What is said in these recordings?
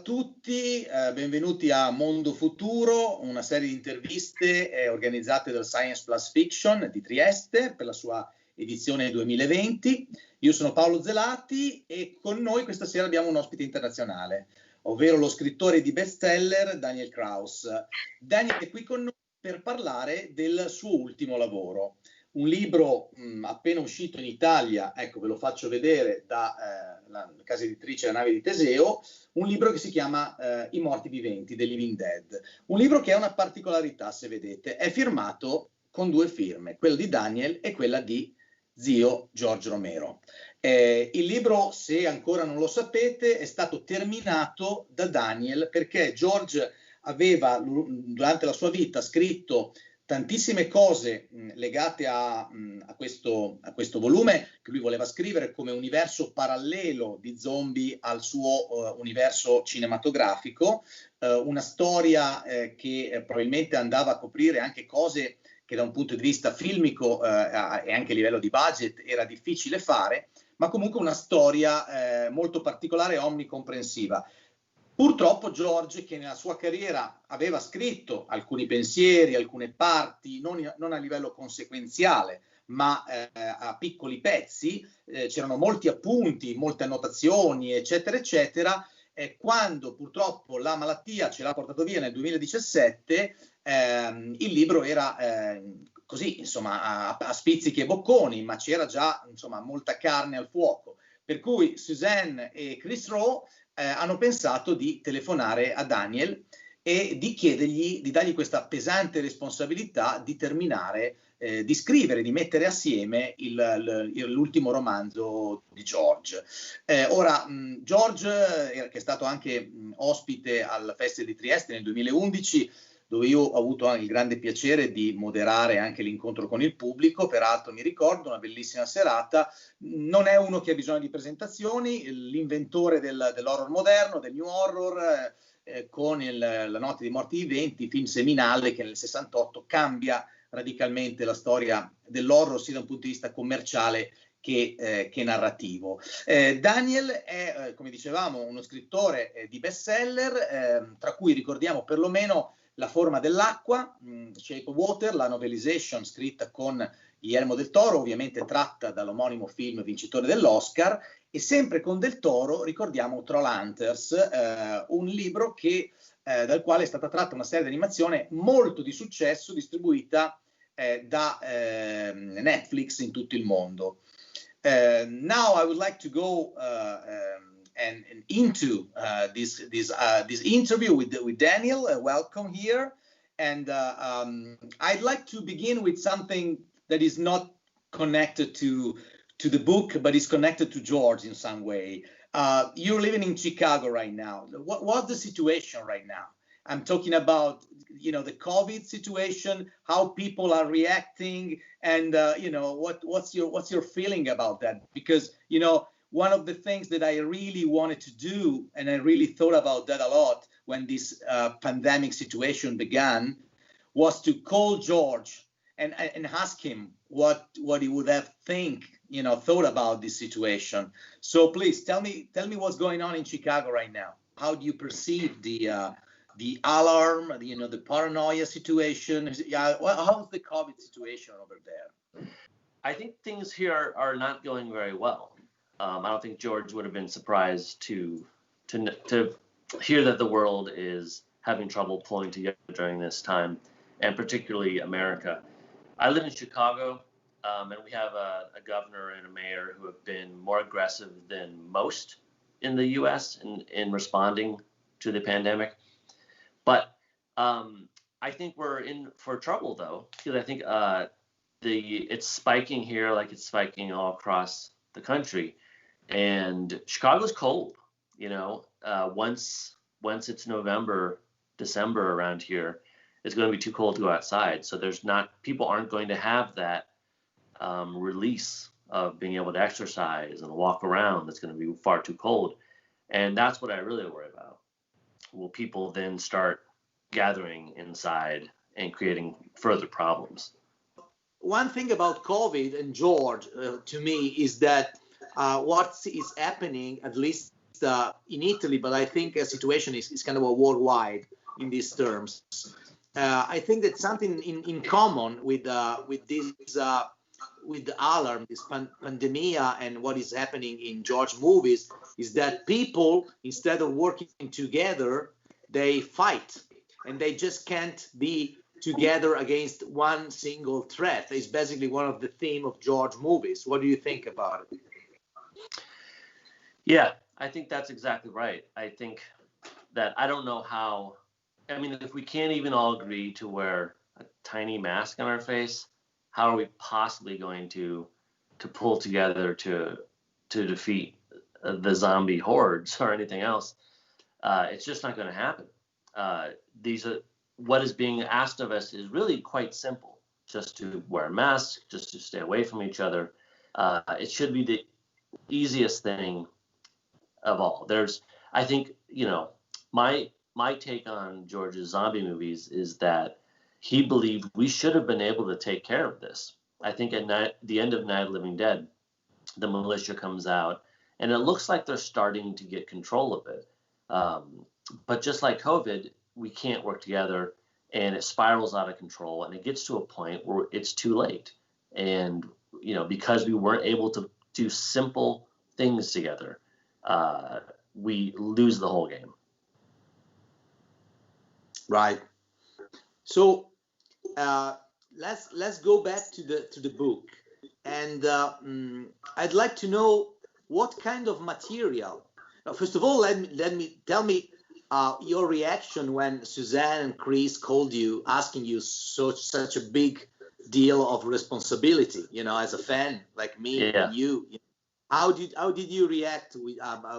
a tutti, benvenuti a Mondo Futuro, una serie di interviste organizzate dal Science+Fiction di Trieste per la sua edizione 2020. Io sono Paolo Zelati e con noi questa sera abbiamo un ospite internazionale, ovvero lo scrittore di bestseller Daniel Kraus. Daniel è qui con noi per parlare del suo ultimo lavoro, un libro appena uscito in Italia, ecco ve lo faccio vedere dalla casa editrice La Nave di Teseo, un libro che si chiama I morti viventi, The Living Dead, un libro che ha una particolarità, se vedete, è firmato con due firme, quella di Daniel e quella di zio George Romero. Il libro, se ancora non lo sapete, è stato terminato da Daniel perché George aveva durante la sua vita scritto tantissime cose legate a questo volume che lui voleva scrivere come universo parallelo di zombie al suo universo cinematografico, una storia che probabilmente andava a coprire anche cose che da un punto di vista filmico e anche a livello di budget era difficile fare, ma comunque una storia molto particolare e omnicomprensiva. Purtroppo George, che nella sua carriera aveva scritto alcuni pensieri, alcune parti, non a livello conseguenziale, ma a piccoli pezzi, c'erano molti appunti, molte annotazioni, eccetera, eccetera, quando purtroppo la malattia ce l'ha portato via nel 2017, il libro era così, insomma, a spizzichi e bocconi, ma c'era già, insomma, molta carne al fuoco. Per cui Suzanne e Chris Rowe hanno pensato di telefonare a Daniel e di chiedergli, di dargli questa pesante responsabilità di terminare, di scrivere, di mettere assieme l'ultimo romanzo di George. Ora, George, che è stato anche ospite al Festival di Trieste nel 2011, dove io ho avuto il grande piacere di moderare anche l'incontro con il pubblico, peraltro mi ricordo una bellissima serata, non è uno che ha bisogno di presentazioni, l'inventore dell'horror moderno, del new horror, con La notte dei morti viventi, film seminale che nel 68 cambia radicalmente la storia dell'horror sia da un punto di vista commerciale che narrativo. Daniel è, come dicevamo, uno scrittore di bestseller, tra cui ricordiamo perlomeno La forma dell'acqua, Shape of Water, la novelization scritta con Guillermo del Toro, ovviamente tratta dall'omonimo film vincitore dell'Oscar, e sempre con del Toro ricordiamo Trollhunters, un libro dal quale è stata tratta una serie di animazione molto di successo, distribuita da Netflix in tutto il mondo. Now I would like to go and into this interview with Daniel. Welcome here, and I'd like to begin with something that is not connected to the book, but is connected to George in some way. You're living in Chicago right now. What's the situation right now? I'm talking about, the COVID situation, how people are reacting, and what's your feeling about that? Because one of the things that I really wanted to do, and I really thought about that a lot when this pandemic situation began, was to call George and ask him what he would have thought about this situation. So please tell me what's going on in Chicago right now. How do you perceive the alarm, the paranoia situation? How's the COVID situation over there? I think things here are not going very well. I don't think George would have been surprised to hear that the world is having trouble pulling together during this time, and particularly America. I live in Chicago, and we have a governor and a mayor who have been more aggressive than most in the U.S. in responding to the pandemic. But I think we're in for trouble, though, because I think it's spiking here like it's spiking all across the country. And Chicago's cold, once it's November, December around here, it's going to be too cold to go outside. So people aren't going to have that release of being able to exercise and walk around. That's going to be far too cold. And that's what I really worry about. Will people then start gathering inside and creating further problems? One thing about COVID and George, to me, is that what is happening, at least least in Italy, but I think a situation is kind of a worldwide in these terms. I think that something in common with this with the alarm, this pandemia, and what is happening in George movies is that people, instead of working together, they fight, and they just can't be together against one single threat. It's basically one of the theme of George movies. What do you think about it? Yeah, I think that's exactly right. I think that I don't know how, I mean, if we can't even all agree to wear a tiny mask on our face, how are we possibly going to pull together to defeat the zombie hordes or anything else? It's just not going to happen. What is being asked of us is really quite simple: just to wear a mask, just to stay away from each other. It should be the easiest thing of all. I think, my take on George's zombie movies is that he believed we should have been able to take care of this. I think at the end of Night of the Living Dead, the militia comes out, and it looks like they're starting to get control of it. But just like COVID, we can't work together, and it spirals out of control, and it gets to a point where it's too late. And, because we weren't able to do simple things together, we lose the whole game. Right. So let's go back to the book, and I'd like to know what kind of material. Now, first of all, tell me your reaction when Suzanne and Chris called you, asking you such a big deal of responsibility. As a fan like me and you. How did you react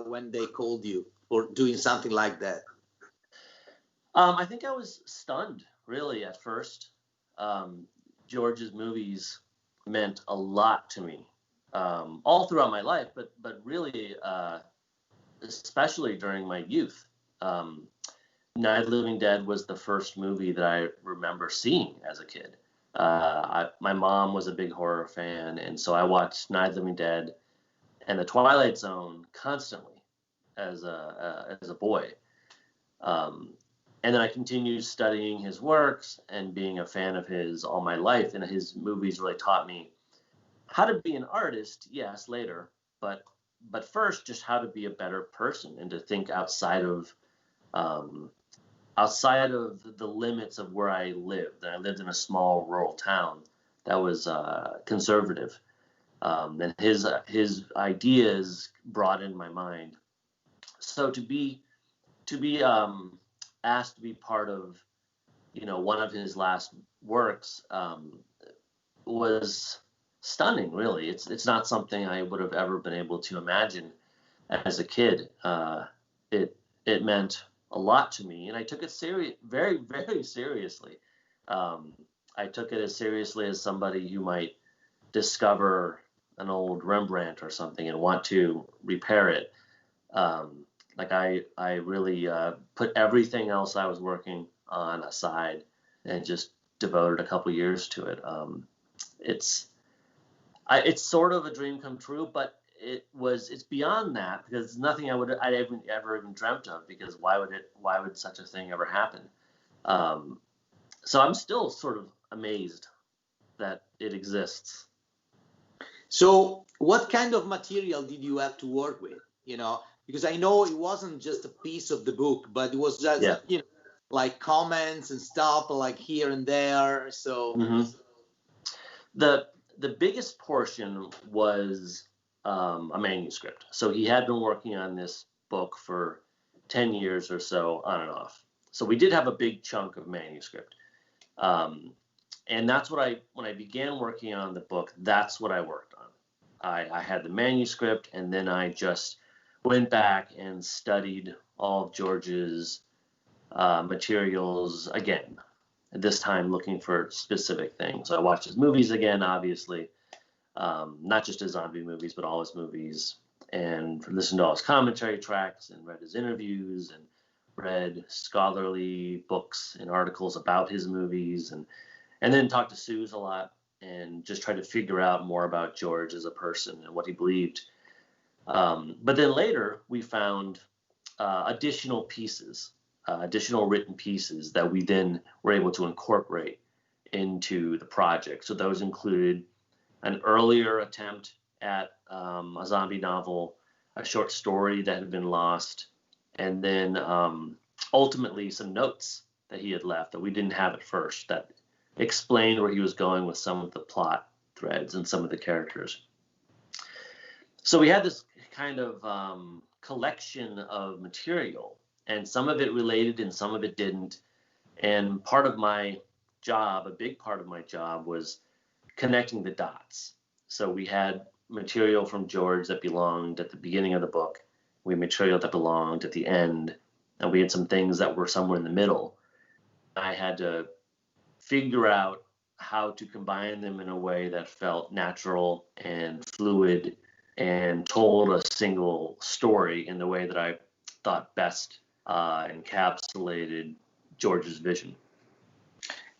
when they called you for doing something like that? I think I was stunned, really, at first. George's movies meant a lot to me, all throughout my life, but really, especially during my youth. Night of the Living Dead was the first movie that I remember seeing as a kid. My mom was a big horror fan, and so I watched Night of the Living Dead and The Twilight Zone constantly as a boy. And then I continued studying his works and being a fan of his all my life. And his movies really taught me how to be an artist, yes, later, but first just how to be a better person and to think outside of the limits of where I lived. And I lived in a small rural town that was conservative. And his ideas broadened my mind. So to be asked to be part of, one of his last works was stunning. Really, it's not something I would have ever been able to imagine as a kid. It meant a lot to me, and I took it very, very seriously. I took it as seriously as somebody who might discover an old Rembrandt or something and want to repair it. I really put everything else I was working on aside and just devoted a couple years to it. It's sort of a dream come true, but it's beyond that, because it's nothing I'd ever even dreamt of, because why would such a thing ever happen? So I'm still sort of amazed that it exists. So what kind of material did you have to work with? Because I know it wasn't just a piece of the book, but it was just, like comments and stuff like here and there. So the biggest portion was a manuscript. So he had been working on this book for 10 years or so, on and off. So we did have a big chunk of manuscript. And that's what when I began working on the book, that's what I worked on. I had the manuscript, and then I just went back and studied all of George's materials again, this time looking for specific things. So I watched his movies again, obviously, not just his zombie movies, but all his movies, and listened to all his commentary tracks and read his interviews and read scholarly books and articles about his movies, and then talked to Suze a lot and just tried to figure out more about George as a person and what he believed. But then later we found additional pieces, additional written pieces that we then were able to incorporate into the project. So those included an earlier attempt at a zombie novel, a short story that had been lost, and then ultimately some notes that he had left that we didn't have at first that explained where he was going with some of the plot threads and some of the characters. So we had this kind of collection of material, and some of it related and some of it didn't. And part of my job, a big part of my job, was connecting the dots. So we had material from George that belonged at the beginning of the book. We had material that belonged at the end, and we had some things that were somewhere in the middle. I had to figure out how to combine them in a way that felt natural and fluid and told a single story in the way that I thought best encapsulated George's vision.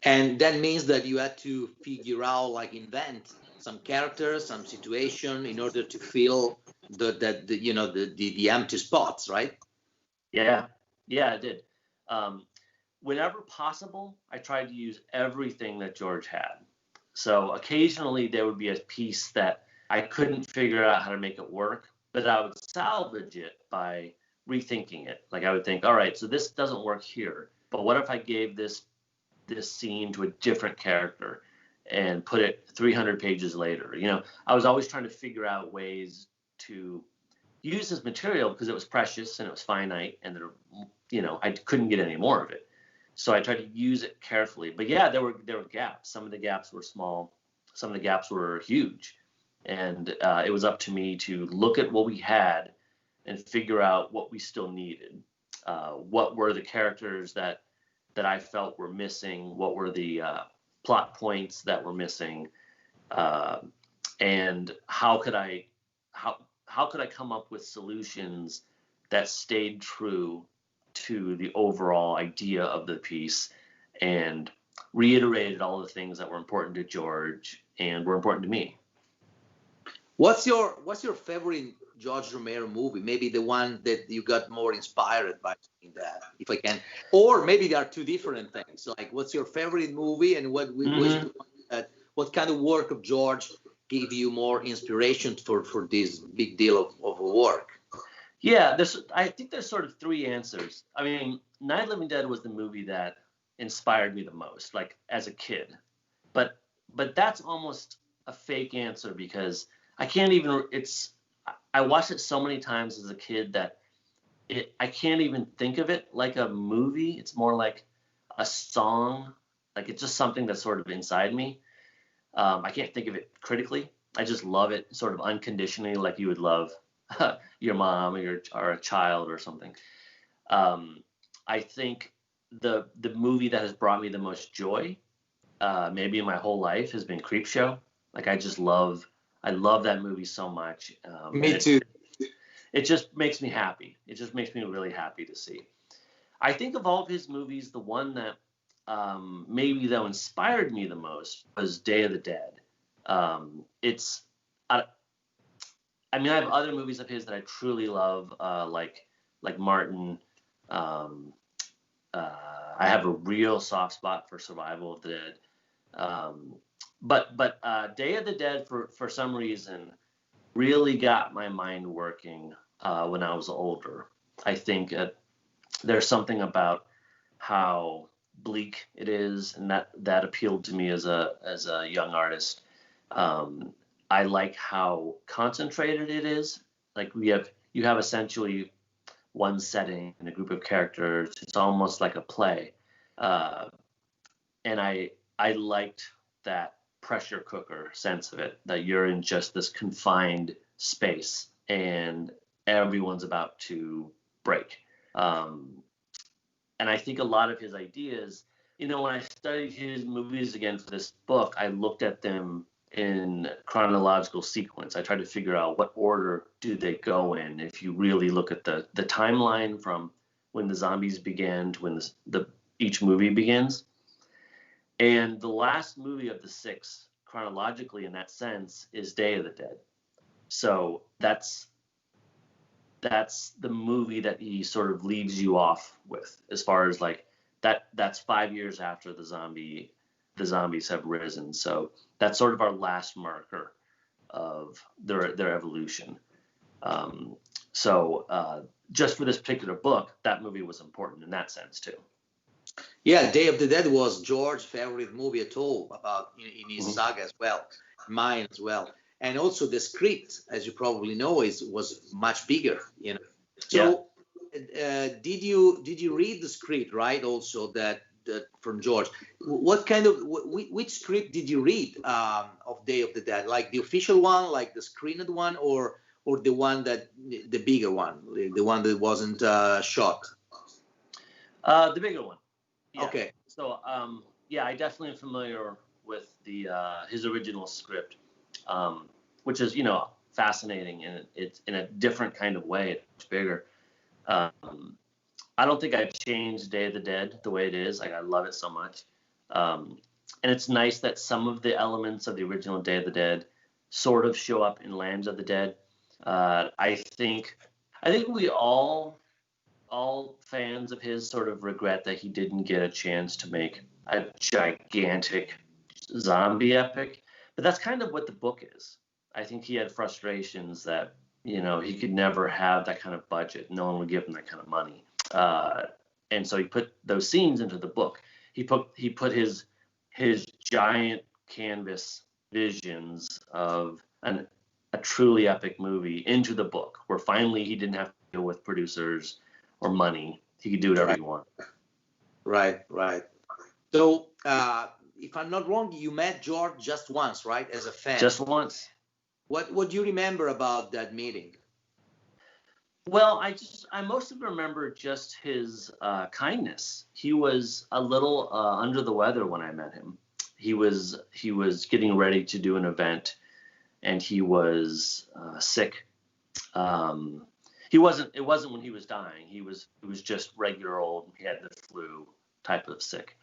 And that means that you had to figure out, like, invent some characters, some situation in order to fill the empty spots, right? Yeah, I did. Whenever possible, I tried to use everything that George had. So occasionally there would be a piece that I couldn't figure out how to make it work, but I would salvage it by rethinking it. Like, I would think, all right, so this doesn't work here, but what if I gave this scene to a different character and put it 300 pages later? You know, I was always trying to figure out ways to use this material because it was precious and it was finite, and there, you know, I couldn't get any more of it. So I tried to use it carefully. But yeah, there were gaps. Some of the gaps were small, some of the gaps were huge, and it was up to me to look at what we had and figure out what we still needed. What were the characters that I felt were missing? What were the plot points that were missing? And how could I come up with solutions that stayed true to the overall idea of the piece and reiterated all the things that were important to George and were important to me? What's your favorite George Romero movie? Maybe the one that you got more inspired by doing that, if I can. Or maybe there are two different things. Like, what's your favorite movie, and what kind of work of George gave you more inspiration for this big deal of work? Yeah, I think there's sort of three answers. I mean, Night of the Living Dead was the movie that inspired me the most, like, as a kid. But that's almost a fake answer because I can't even. I watched it so many times as a kid that I can't even think of it like a movie. It's more like a song. Like, it's just something that's sort of inside me. I can't think of it critically. I just love it sort of unconditionally, like you would love your mom or a child or something. I think the movie that has brought me the most joy, maybe in my whole life, has been Creepshow. Like, I love that movie so much. Me too. It just makes me happy. It just makes me really happy to see. I think of all of his movies, the one that maybe though inspired me the most was Day of the Dead. I mean, I have other movies of his that I truly love, like Martin. I have a real soft spot for Survival of the Dead. But Day of the Dead, for some reason, really got my mind working when I was older. I think there's something about how bleak it is, and that appealed to me as a young artist. I like how concentrated it is. Like, you have essentially one setting and a group of characters. It's almost like a play, and I liked that pressure cooker sense of it, that you're in just this confined space and everyone's about to break. And I think a lot of his ideas, you know, when I studied his movies again for this book, I looked at them in chronological sequence. I tried to figure out what order do they go in if you really look at the timeline from when the zombies began to when each movie begins. And the last movie of the six, chronologically in that sense, is Day of the Dead. So that's that's the movie that he sort of leaves you off with, as far as like that's 5 years after the zombies have risen. So that's sort of our last marker of their evolution. Just for this particular book, that movie was important in that sense too. Yeah, Day of the Dead was George's favorite movie at all, about in his Mhm. saga as well, mine as well. And also the script, as you probably know, was much bigger, you know. So did you read the script, right? Also that from George. What kind of which script did you read of Day of the Dead? Like the official one, like the screened one, or the one the bigger one, the one that wasn't shot? The bigger one. Yeah. Okay. So I definitely am familiar with the his original script, which is fascinating, and it's in a different kind of way. It's bigger. I don't think I've changed Day of the Dead the way it is. Like, I love it so much. And it's nice that some of the elements of the original Day of the Dead sort of show up in Lands of the Dead. I think we all fans of his sort of regret that he didn't get a chance to make a gigantic zombie epic. But that's kind of what the book is. I think he had frustrations that, he could never have that kind of budget. No one would give him that kind of money. And so he put those scenes into the book. He put his giant canvas visions of a truly epic movie into the book, where finally he didn't have to deal with producers or money. He could do whatever he wanted. Right. So, if I'm not wrong, you met George just once, right? As a fan. Just once. What do you remember about that meeting? Well, I mostly remember just his kindness. He was a little under the weather when I met him. He was getting ready to do an event, and he was sick. It wasn't when he was dying. He was just regular old. He had the flu type of sick.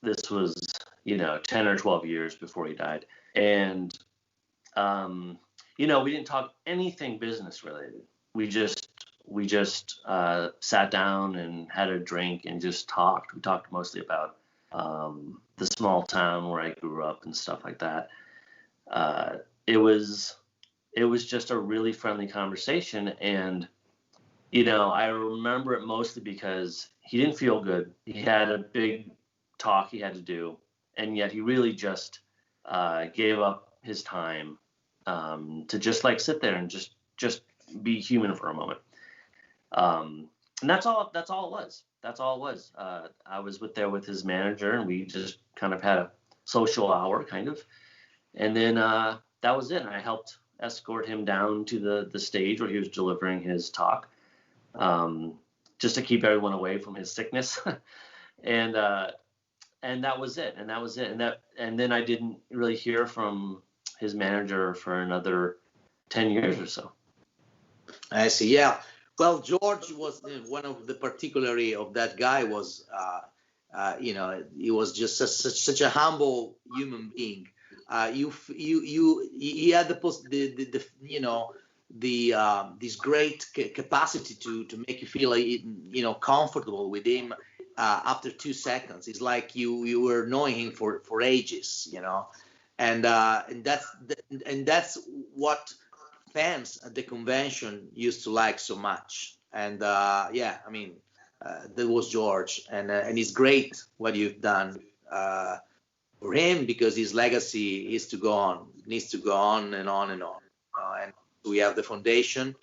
This was 10 or 12 years before he died, and we didn't talk anything business related. We just sat down and had a drink and just talked. We talked mostly about the small town where I grew up and stuff like that. It was just a really friendly conversation, and I remember it mostly because he didn't feel good. He had a big talk he had to do, and yet he really just gave up his time to just like sit there and just be human for a moment. And that's all it was. I was there with his manager, and we just kind of had a social hour, kind of, and then that was it. And I helped escort him down to the stage where he was delivering his talk, just to keep everyone away from his sickness. and that was it. And then I didn't really hear from his manager for another 10 years or so. I see. Yeah. Well, George was one of the particularity of that guy was, he was just such a humble human being. He had this great capacity to make you feel comfortable with him after 2 seconds. It's like you were knowing him for ages, and that's what fans at the convention used to like so much. And that was George, and it's great what you've done for him, because his legacy needs to go on and on and on. And we have the foundation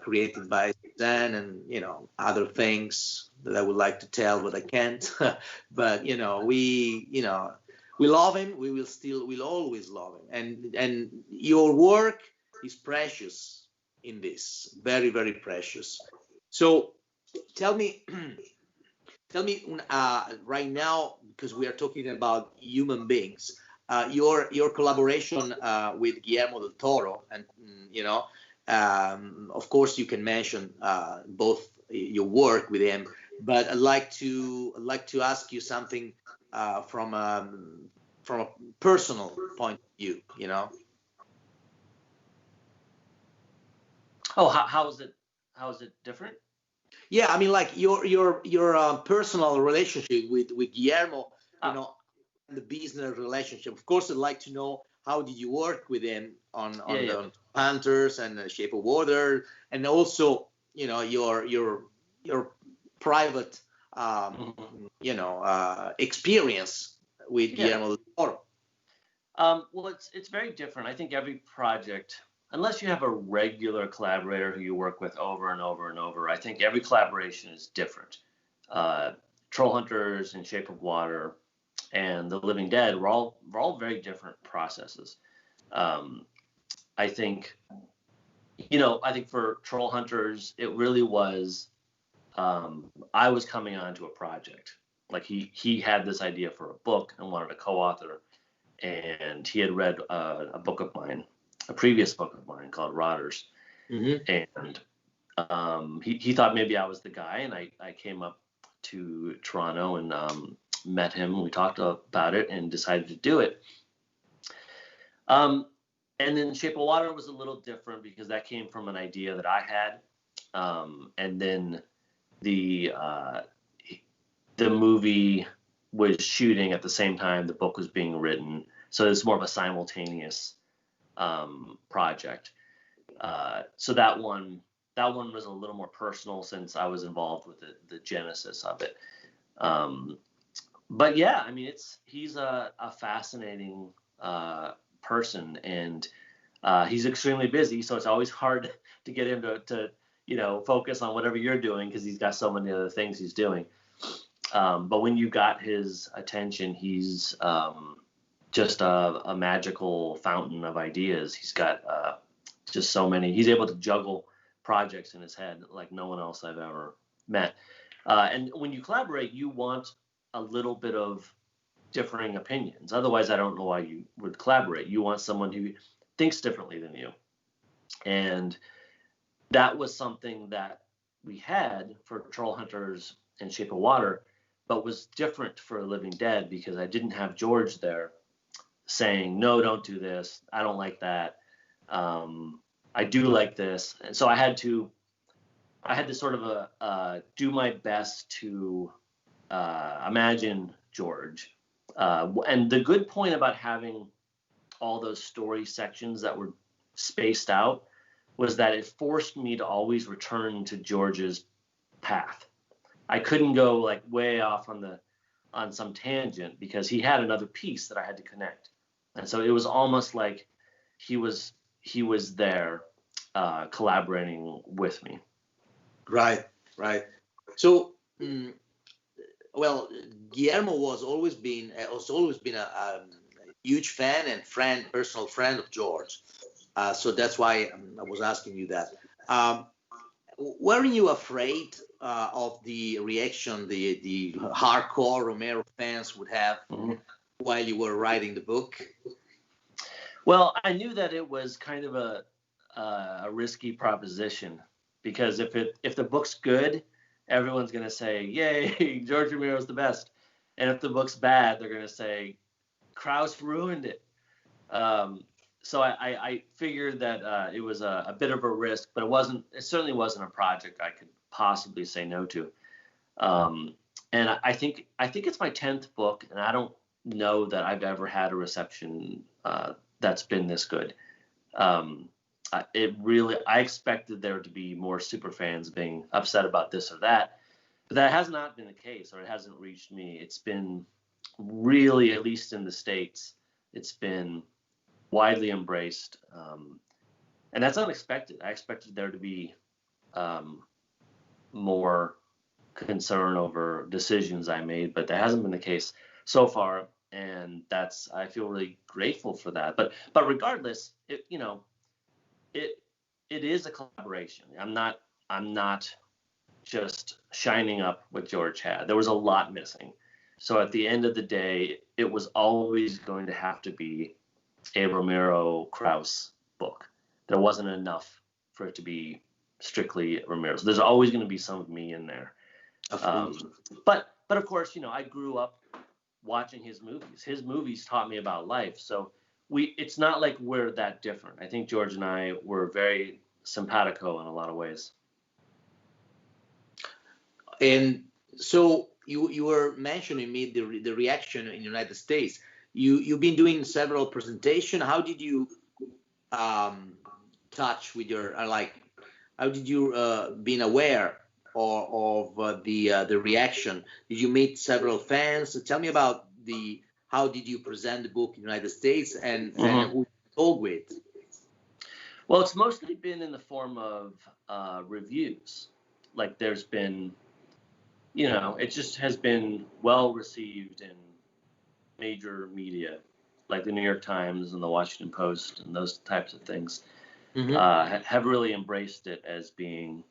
created by Suzanne, and other things that I would like to tell, but I can't. But we love him. We'll always love him. And your work is precious in this, very, very precious. So tell me right now, because we are talking about human beings, your collaboration with Guillermo del Toro, and of course you can mention both your work with him, but I'd like to ask you something from a personal point of view. Oh, how is it? How is it different? Yeah, I mean, like your personal relationship with Guillermo, the business relationship. Of course, I'd like to know how did you work with him on the Panthers and the Shape of Water, and also your private experience with Guillermo del Toro. Well, it's very different. I think every project, unless you have a regular collaborator who you work with over and over and over, I think every collaboration is different. Troll Hunters and Shape of Water and The Living Dead were all very different processes. I think for Troll Hunters, it really was, I was coming onto a project. Like he had this idea for a book and wanted a co-author, and he had read a book of mine, a previous book of mine called Rotters. And he thought maybe I was the guy, and I came up to Toronto and met him. We talked about it and decided to do it. And then Shape of Water was a little different because that came from an idea that I had. And then the movie was shooting at the same time the book was being written. So it's more of a simultaneous project. So that one was a little more personal since I was involved with the genesis of it. But yeah, I mean, he's a fascinating person, and he's extremely busy. So it's always hard to get him to focus on whatever you're doing because he's got so many other things he's doing. But when you got his attention, he's just a magical fountain of ideas. He's got just so many. He's able to juggle projects in his head like no one else I've ever met. And when you collaborate, you want a little bit of differing opinions. Otherwise, I don't know why you would collaborate. You want someone who thinks differently than you. And that was something that we had for Troll Hunters and Shape of Water, but was different for Living Dead because I didn't have George there saying, no, don't do this. I don't like that. I do like this. And so I had to sort of do my best to imagine George. And the good point about having all those story sections that were spaced out was that it forced me to always return to George's path. I couldn't go like way off on some tangent because he had another piece that I had to connect. And so it was almost like he was there collaborating with me. Right. So, Guillermo has always been a huge fan and personal friend of George. So that's why I was asking you that. Weren't you afraid of the reaction the hardcore Romero fans would have while you were writing the book? Well, I knew that it was kind of a risky proposition because if the book's good, everyone's going to say, yay, George Romero's the best. And if the book's bad, they're going to say, Kraus ruined it. So I figured that it was a bit of a risk, but it certainly wasn't a project I could possibly say no to. And I think it's my 10th book, and I don't know that I've ever had a reception that's been this good. I expected there to be more super fans being upset about this or that, but that has not been the case, or it hasn't reached me. It's been really, at least in the States, it's been widely embraced, and that's unexpected. I expected there to be more concern over decisions I made, but that hasn't been the case so far, and I feel really grateful for that. But regardless, it is a collaboration. I'm not just shining up what George had. There was a lot missing. So at the end of the day, it was always going to have to be a Romero Kraus book. There wasn't enough for it to be strictly Romero. So there's always going to be some of me in there. But of course, I grew up watching his movies. His movies taught me about life. So it's not like we're that different. I think George and I were very simpatico in a lot of ways. And so you were mentioning me the reaction in the United States. You've been doing several presentations. How did you touch with your how did you been aware of the reaction? Did you meet several fans? Tell me about how did you present the book in the United States and who you talked with? Well, it's mostly been in the form of reviews. Like there's been, it just has been well received in major media, like the New York Times and the Washington Post and those types of things. Have really embraced it as being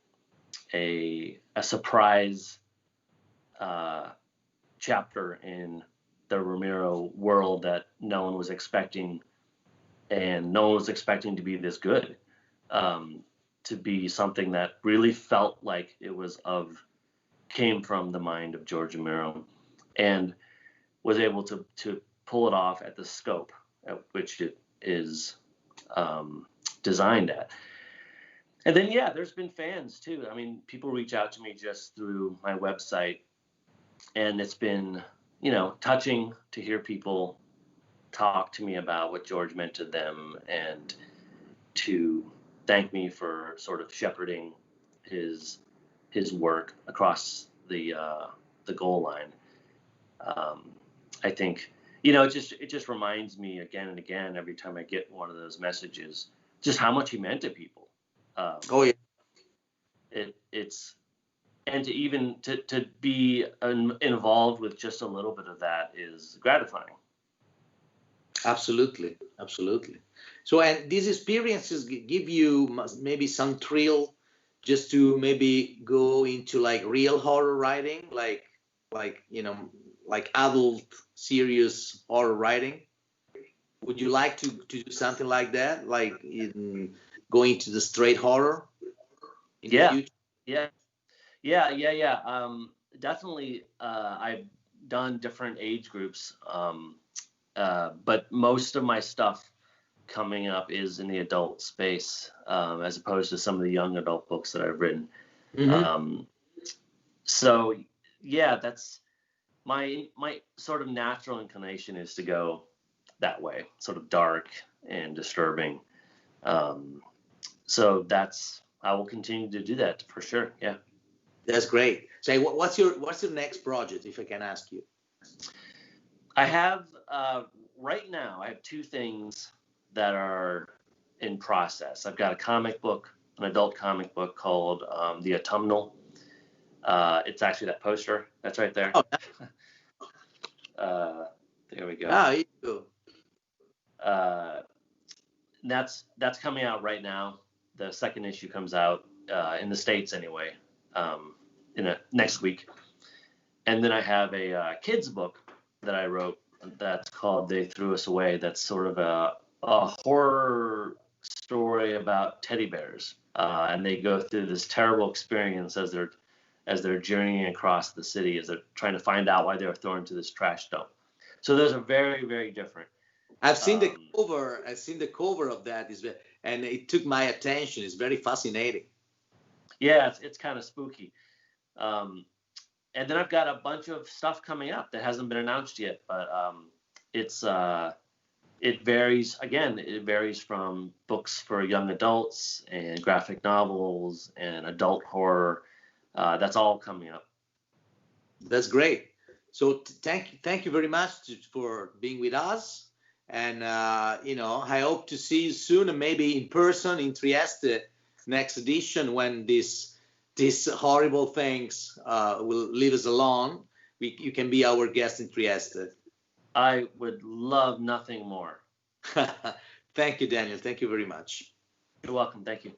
a surprise chapter in the Romero world that no one was expecting, and no one was expecting to be this good, to be something that really felt like it came from the mind of George Romero, and was able to pull it off at the scope at which it is designed at. And then, yeah, there's been fans too. I mean, people reach out to me just through my website, and it's been, touching to hear people talk to me about what George meant to them, and to thank me for sort of shepherding his work across the goal line. I think, it just reminds me again and again every time I get one of those messages, just how much he meant to people. Oh yeah. It's and to even to be involved with just a little bit of that is gratifying. Absolutely. So, and these experiences give you maybe some thrill, just to maybe go into like real horror writing, like adult serious horror writing. Would you like to do something like that, like going to the straight horror? Yeah. Definitely. I've done different age groups, but most of my stuff coming up is in the adult space, as opposed to some of the young adult books that I've written. So yeah, that's my sort of natural inclination is to go that way, sort of dark and disturbing. So I will continue to do that for sure. Yeah. That's great. So what's your next project, if I can ask you? I have right now I have two things that are in process. I've got an adult comic book called The Autumnal. It's actually that poster that's right there. Oh. There we go. Ah, you go. That's coming out right now. The second issue comes out in the States anyway, next week. And then I have a kids book that I wrote that's called They Threw Us Away. That's sort of a horror story about teddy bears, and they go through this terrible experience as they're journeying across the city, as they're trying to find out why they were thrown into this trash dump. So those are very, very different. I've seen the cover. I've seen the cover of that, and it took my attention. It's very fascinating. Yeah, it's kind of spooky. And then I've got a bunch of stuff coming up that hasn't been announced yet, but it varies. Again, it varies from books for young adults and graphic novels and adult horror. That's all coming up. That's great. So thank you very much for being with us. And I hope to see you soon, and maybe in person in Trieste next edition, when these horrible things will leave us alone. You can be our guest in Trieste. I would love nothing more. Thank you, Daniel. Thank you very much. You're welcome. Thank you.